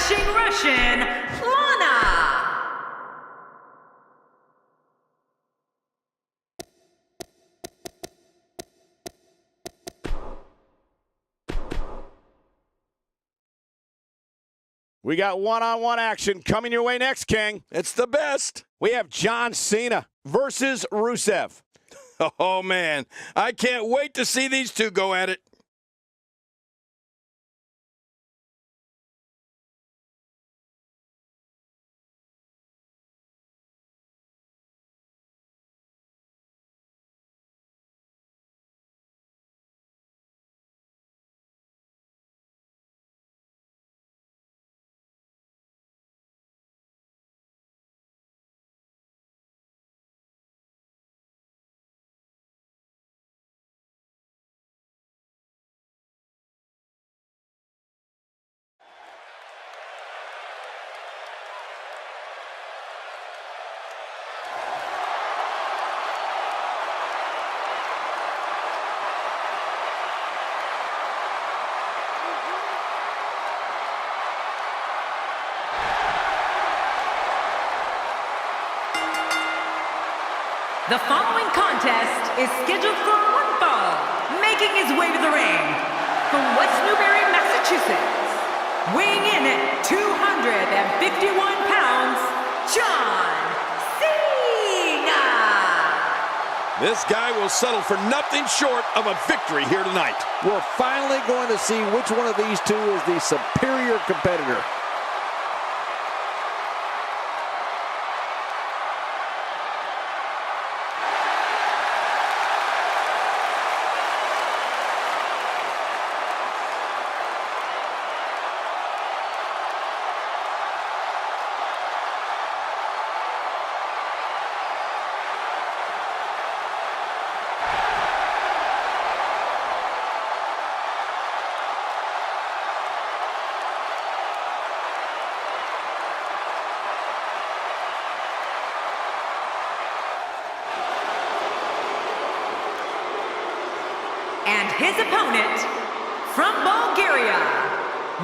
Dashing Russian, Lana. We got one-on-one action coming your way next, King. It's the best. We have John Cena versus Rusev. Oh, man. I can't wait to see these two go at it. The following contest is scheduled for one fall, making his way to the ring from West Newbury, Massachusetts, weighing in at 251 pounds, John Cena. This guy will settle for nothing short of a victory here tonight. We're finally going to see which one of these two is the superior competitor. And his opponent, from Bulgaria,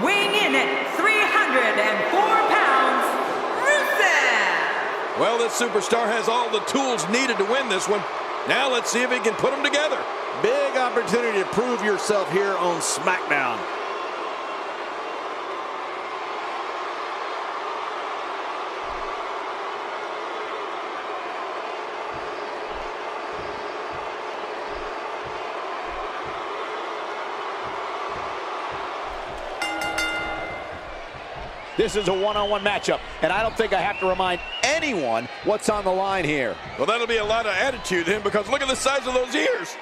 weighing in at 304 pounds, Rusev. Well, this superstar has all the tools needed to win this one. Now let's see if he can put them together. Big opportunity to prove yourself here on SmackDown. This is a one-on-one matchup, and I don't think I have to remind anyone what's on the line here. Well, that'll be a lot of attitude then, because look at the size of those ears.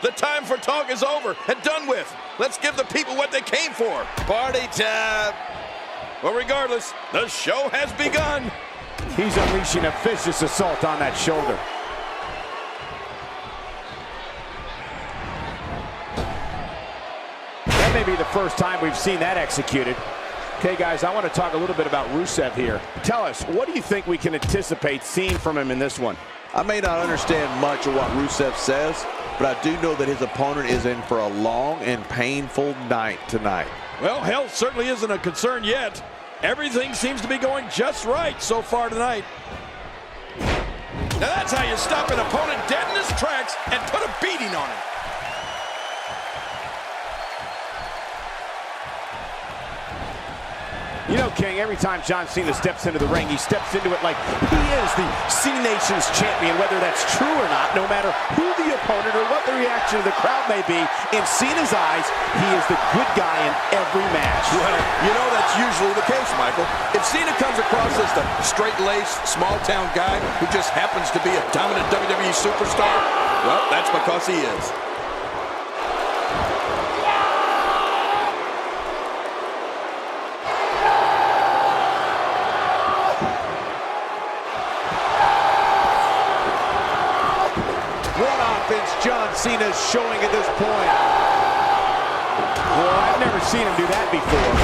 The time for talk is over and done with. Let's give the people what they came for. Party time. Well, regardless, the show has begun. He's unleashing a vicious assault on that shoulder. That may be the first time we've seen that executed. Okay, guys, I want to talk a little bit about Rusev here. Tell us, what do you think we can anticipate seeing from him in this one? I may not understand much of what Rusev says, but I do know that his opponent is in for a long and painful night tonight. Well, health certainly isn't a concern yet. Everything seems to be going just right so far tonight. Now that's how you stop an opponent dead in his tracks and put a beating on him. You know, King, every time John Cena steps into the ring, he steps into it like he is the C-Nation's champion, whether that's true or not, no matter who the opponent or what the reaction of the crowd may be. In Cena's eyes, he is the good guy in every match. Well, you know that's usually the case, Michael. If Cena comes across as the straight-laced, small-town guy who just happens to be a dominant WWE superstar, well, that's because he is. John Cena's showing at this point. Well, I've never seen him do that before.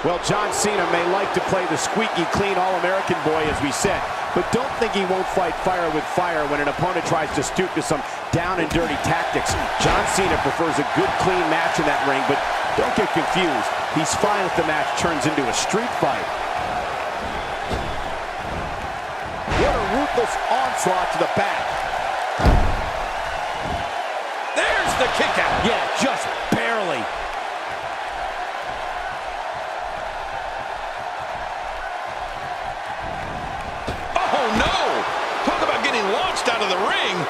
Well, John Cena may like to play the squeaky clean All-American boy, as we said, but don't think he won't fight fire with fire when an opponent tries to stoop to some down and dirty tactics. John Cena prefers a good, clean match in that ring, but don't get confused. He's fine if the match turns into a street fight. What a ruthless onslaught to the back. There's the kick out. Yeah, just barely. Oh, no! Talk about getting launched out of the ring.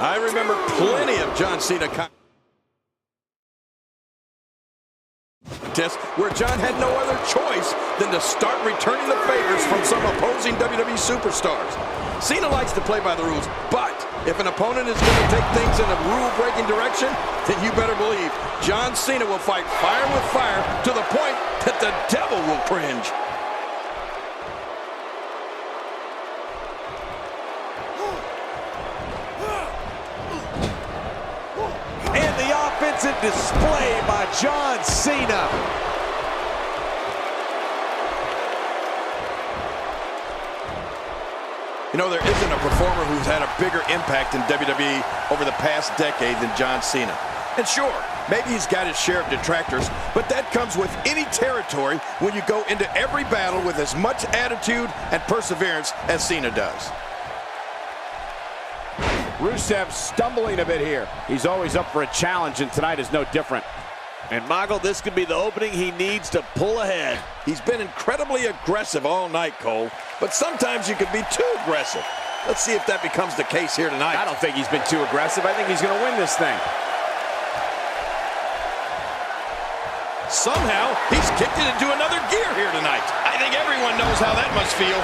I remember plenty of John Cena contests where John had no other choice than to start returning the favors from some opposing WWE superstars. Cena likes to play by the rules, but if an opponent is going to take things in a rule-breaking direction, then you better believe John Cena will fight fire with fire to the point that the devil will cringe. And the offensive display by John Cena. You know, there isn't a performer who's had a bigger impact in WWE over the past decade than John Cena. And sure, maybe he's got his share of detractors, but that comes with any territory when you go into every battle with as much attitude and perseverance as Cena does. Rusev stumbling a bit here. He's always up for a challenge, and tonight is no different. And Michael, this could be the opening he needs to pull ahead. He's been incredibly aggressive all night, Cole, but sometimes you can be too aggressive. Let's see if that becomes the case here tonight. I don't think he's been too aggressive. I think he's going to win this thing. Somehow, he's kicked it into another gear here tonight. I think everyone knows how that must feel.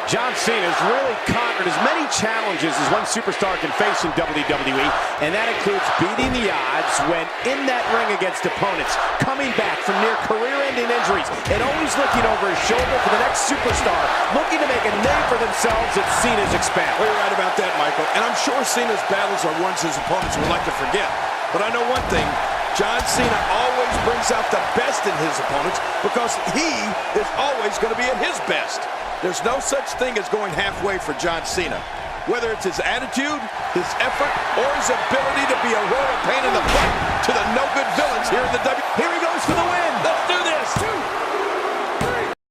John Cena has really conquered as many challenges as one superstar can face in WWE, and that includes beating the odds when in that ring against opponents, coming back from near career-ending injuries, and always looking over his shoulder for the next superstar, looking to make a name for themselves at Cena's expense. Well, you're right about that, Michael, and I'm sure Cena's battles are ones his opponents would like to forget. But I know one thing, John Cena always brings out the best in his opponents because he is always going to be at his best. There's no such thing as going halfway for John Cena. Whether it's his attitude, his effort, or his ability to be a royal pain in the butt to the no-good villains here in the WWE. Here